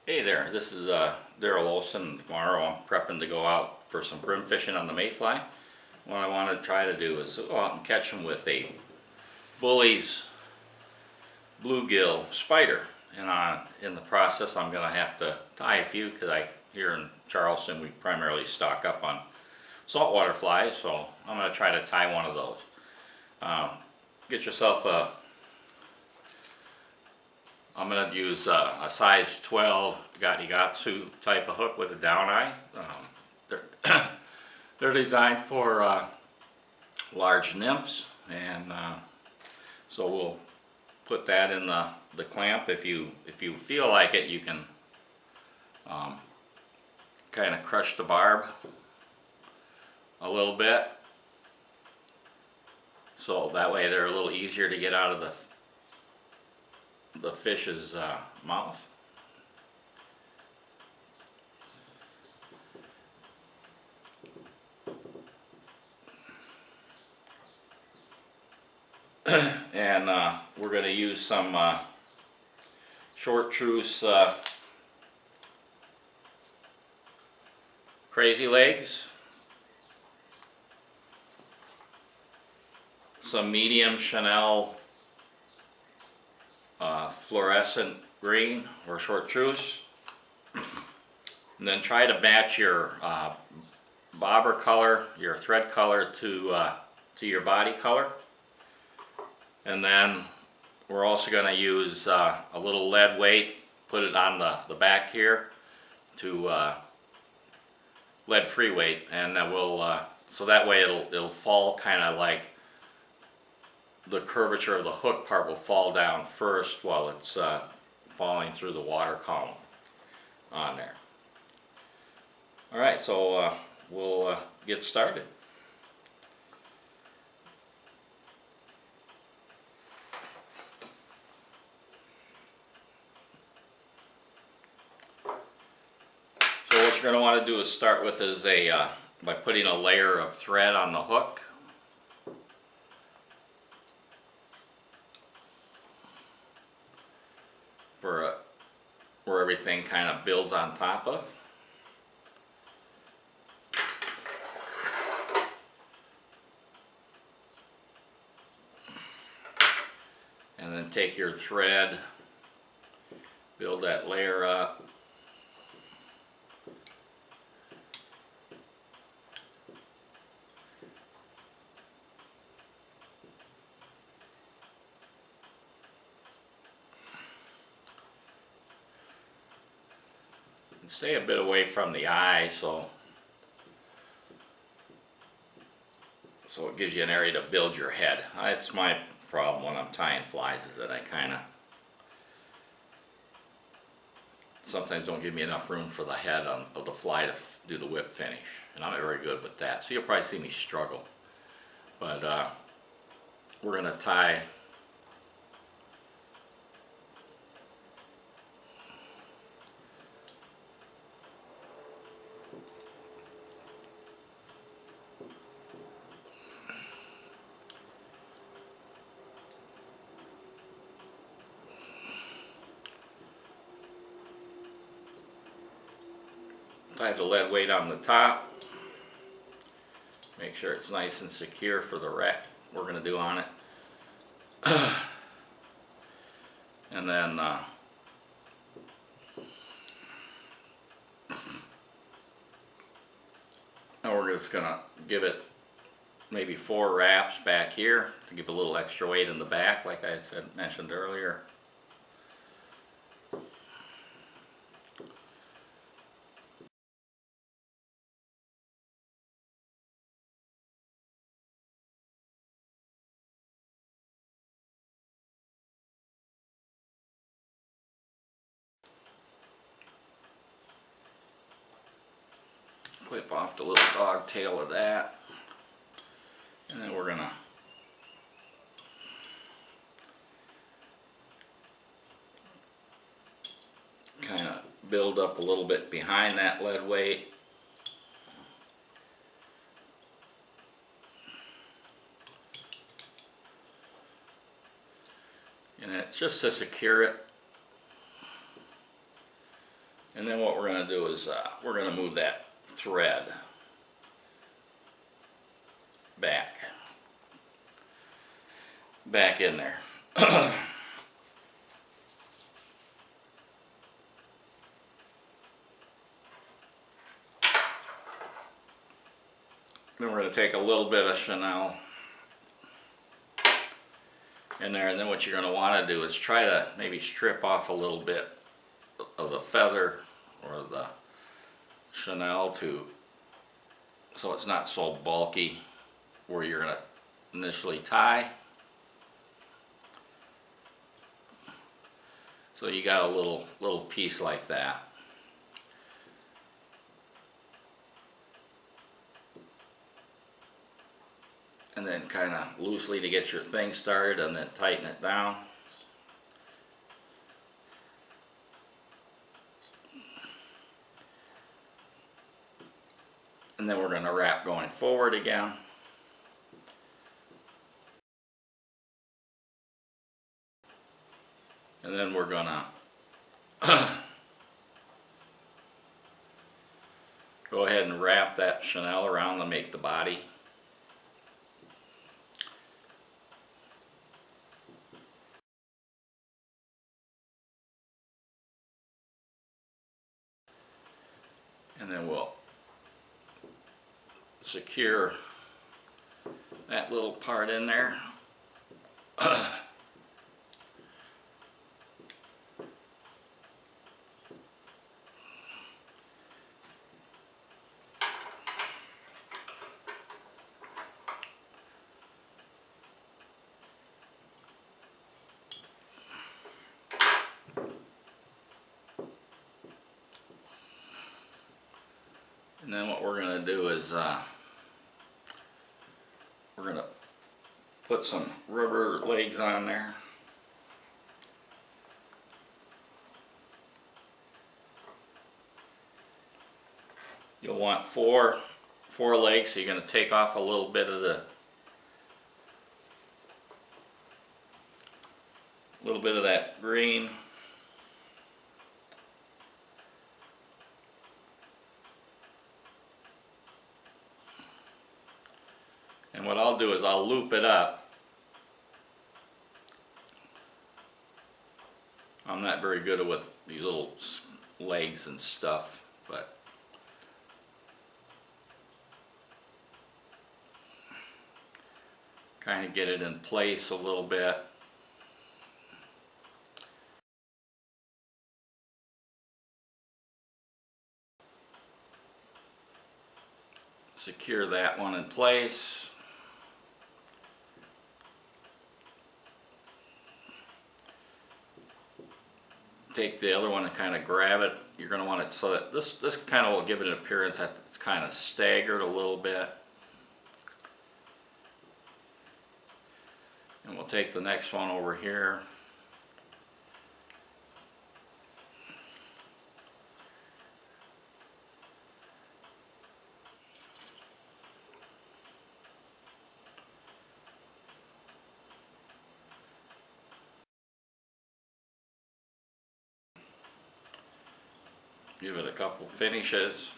Hey there, this is Daryl Olson. Tomorrow I'm prepping to go out for some brim fishing on the Mayfly. What I want to try to do is go out and catch them with a Bully's bluegill spider. And in the process I'm going to have to tie a few because here in Charleston we primarily stock up on saltwater flies, so I'm going to try to tie one of those. Get yourself I'm going to use a size 12 Gatsu type of hook with a down eye. They're, they're designed for large nymphs, and so we'll put that in the clamp. If you feel like it, you can kind of crush the barb a little bit, so that way they're a little easier to get out of the fish's mouth. And we're going to use some short truce crazy legs, some medium chenille fluorescent green or short truce, and then try to match your bobber color, your thread color to your body color. And then we're also going to use a little lead weight, put it on the back here to lead free weight, and that will so that way it'll fall kind of like the curvature of the hook part will fall down first while it's falling through the water column on there. Alright, so we'll get started. So what you're going to want to do is start with is by putting a layer of thread on the hook. Where everything kind of builds on top of. And then take your thread, build that layer up. And stay a bit away from the eye so it gives you an area to build your head. That's my problem when I'm tying flies, is that I kind of sometimes don't give me enough room for the head of the fly to do the whip finish, and I'm not very good with that, so you'll probably see me struggle. But we're going to tie the lead weight on the top. Make sure it's nice and secure for the rack we're going to do on it. And then now we're just going to give it maybe 4 wraps back here to give a little extra weight in the back, like I mentioned earlier. Clip off the little dog tail of that, and then we're gonna kind of build up a little bit behind that lead weight. And it's just to secure it. And then what we're going to do is we're going to move that thread back in there. Then we're going to take a little bit of chenille in there, and then what you're going to want to do is try to maybe strip off a little bit of the feather or the chenille so it's not so bulky where you're going to initially tie. So you got a little piece like that. And then kind of loosely to get your thing started, and then tighten it down. And then we're going to wrap going forward again. And then we're going to go ahead and wrap that chenille around to make the body. And then we'll secure that little part in there. And then what we're going to do is we're going to put some rubber legs on there. You'll want four legs, so you're going to take off a little bit of that green. And what I'll do is I'll loop it up. I'm not very good with these little legs and stuff, but kind of get it in place a little bit. Secure that one in place. Take the other one and kind of grab it. You're going to want it so that this kind of will give it an appearance that it's kind of staggered a little bit. And we'll take the next one over here. Give it a couple finishes.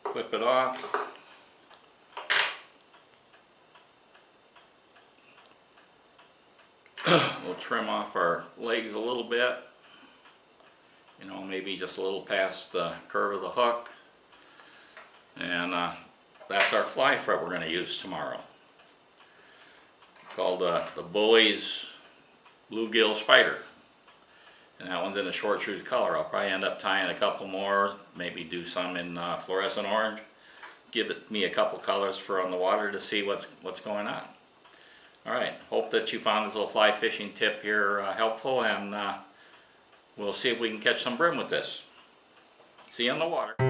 Clip it off. We'll trim off our legs a little bit. You know, maybe just a little past the curve of the hook. And that's our fly fret we're going to use tomorrow. Called the Bully's Bluegill Spider. And that one's in a short shrews color. I'll probably end up tying a couple more, maybe do some in fluorescent orange. Give me a couple colors for on the water to see what's going on. Alright, hope that you found this little fly fishing tip here helpful, and we'll see if we can catch some brim with this. See you on the water.